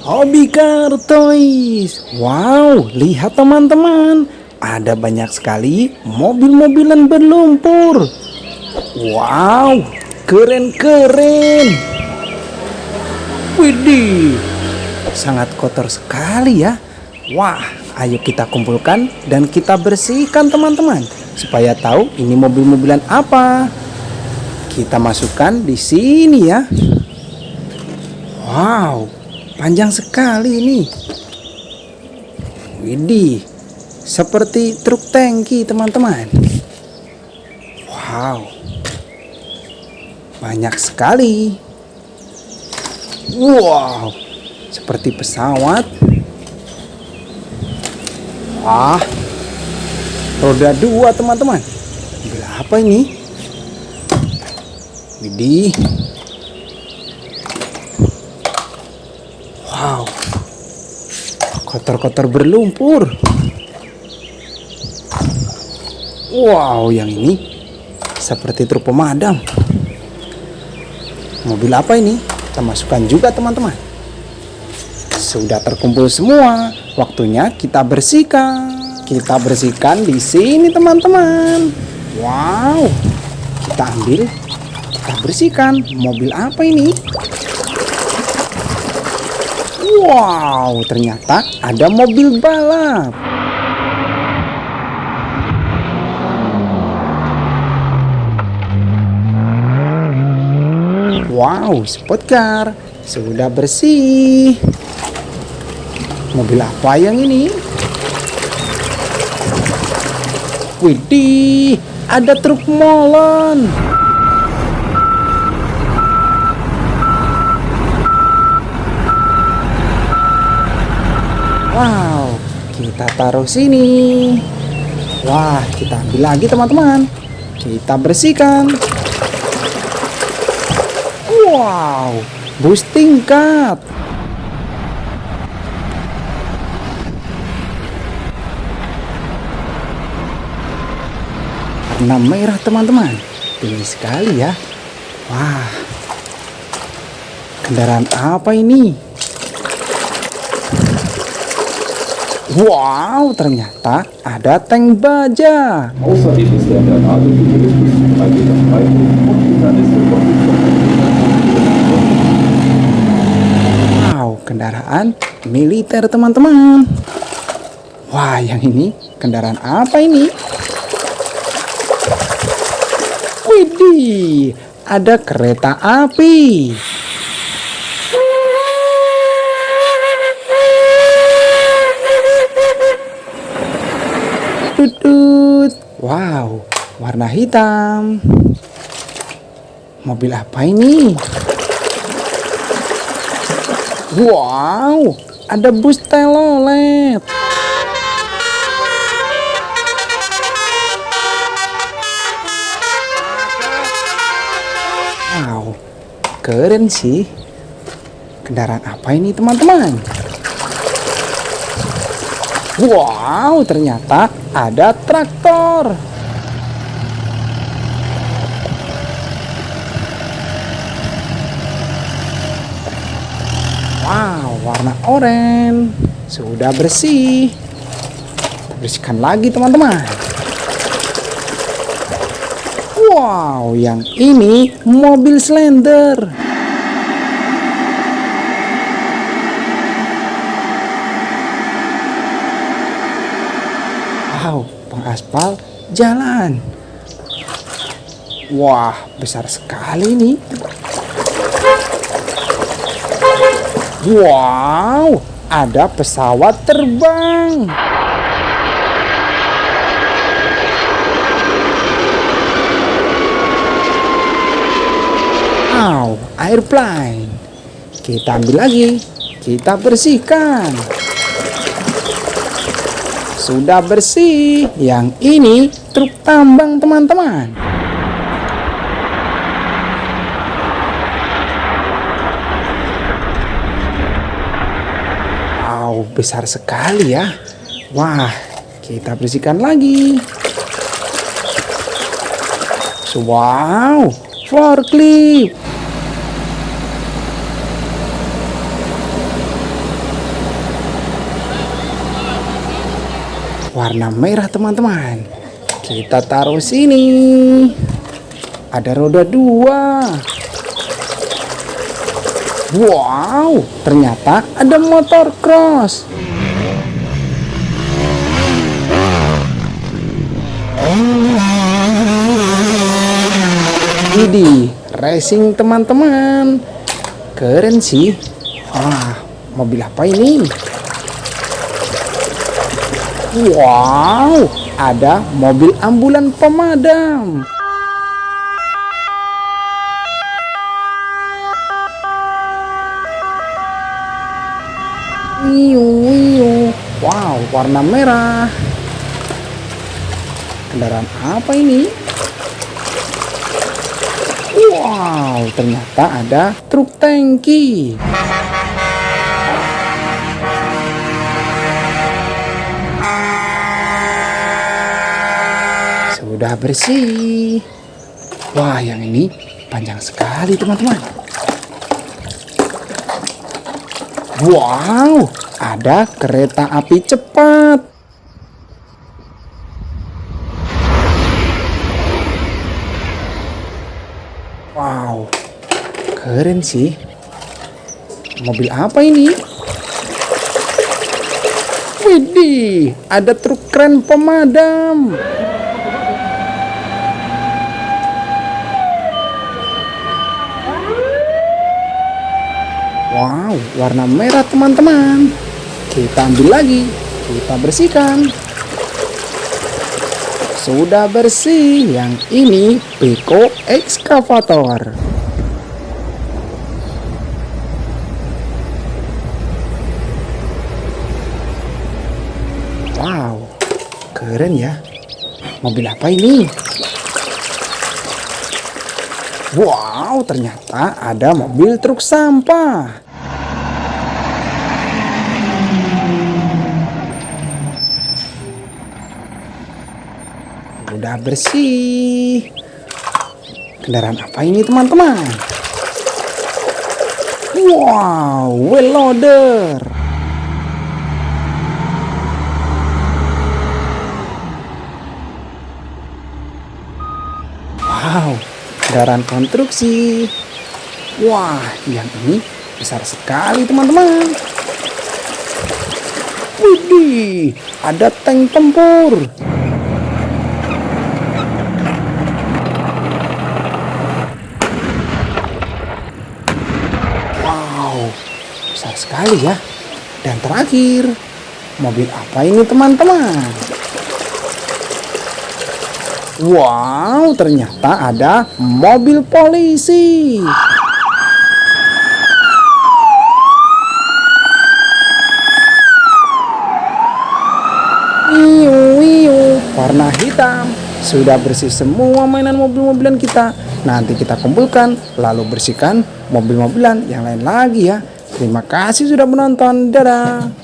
Hobi Car Toys. Wow, lihat teman-teman, ada banyak sekali mobil-mobilan berlumpur. Wow, keren-keren. Widih, sangat kotor sekali ya. Wah, ayo kita kumpulkan dan kita bersihkan teman-teman, supaya tahu ini mobil-mobilan apa. Kita masukkan di sini ya. Wow, panjang sekali ini. Widih, seperti truk tangki teman-teman. Wow, banyak sekali. Wow, seperti pesawat. Wah, roda dua teman-teman. Mobil apa ini? Widih. Wow, kotor-kotor berlumpur. Wow, yang ini seperti truk pemadam. Mobil apa ini? Kita masukkan juga teman-teman. Sudah terkumpul semua, waktunya kita bersihkan. Kita bersihkan di sini teman-teman. Wow, kita ambil, kita bersihkan. Mobil apa ini? Wow, ternyata ada mobil balap. Wow, sport car sudah bersih. Mobil apa yang ini? Widih, ada truk molen. Wow, kita taruh sini. Wah, kita ambil lagi teman-teman. Kita bersihkan. Wow, bus tingkat. Warna merah teman-teman. Tinggi sekali ya. Wah, kendaraan apa ini? Wow, ternyata ada tank baja. Außerdem ist der in der Lage, Gewicht 3 Meter breit und Hindernisse Wow, kendaraan militer teman-teman. Wah, yang ini kendaraan apa ini? Widih, ada kereta api. Tutut. Wow, warna hitam. Mobil apa ini? Wow, ada bus telolet. Wow, keren sih. Kendaraan apa ini teman-teman? Wow, ternyata ada traktor. Wow, warna oranye. Sudah bersih. Bersihkan lagi teman-teman. Wow, yang ini mobil Slender. Wow, pengaspal jalan. Wah, besar sekali nih. Wow, ada pesawat terbang. Wow, airplane. Kita ambil lagi, kita bersihkan. Sudah bersih. Yang ini truk tambang teman-teman. Wow, besar sekali ya. Wah, kita bersihkan lagi. Wow, forklift. warna merah teman-teman. Kita taruh sini. Ada roda 2. Wow, ternyata ada motor cross. Widih, racing teman-teman. Keren sih. Wah, mobil apa ini? Wow, ada mobil ambulan pemadam. Wow, warna merah. Kendaraan apa ini? Wow, ternyata ada truk tangki. Sudah bersih. Wah, yang ini panjang sekali teman-teman. Wow, ada kereta api cepat. Wow, keren sih. Mobil apa ini? Widih, ada truk kren pemadam. Wow, warna merah teman-teman. Kita ambil lagi, kita bersihkan. Sudah bersih. Yang ini Beko ekskavator. Wow, keren ya. Mobil apa ini? Wow, ternyata ada mobil truk sampah. Udah bersih. Kendaraan apa ini teman-teman? Wow, wheel loader. Wow, kendaraan konstruksi. Wah, yang ini besar sekali teman-teman. Widih, ada tank tempur. Besar sekali ya. Dan terakhir, mobil apa ini teman-teman? Wow, ternyata ada mobil polisi. Warna hitam. Sudah bersih semua mainan mobil-mobilan kita. Nanti kita kumpulkan, lalu bersihkan mobil-mobilan yang lain lagi ya. Terima kasih sudah menonton. Dadah.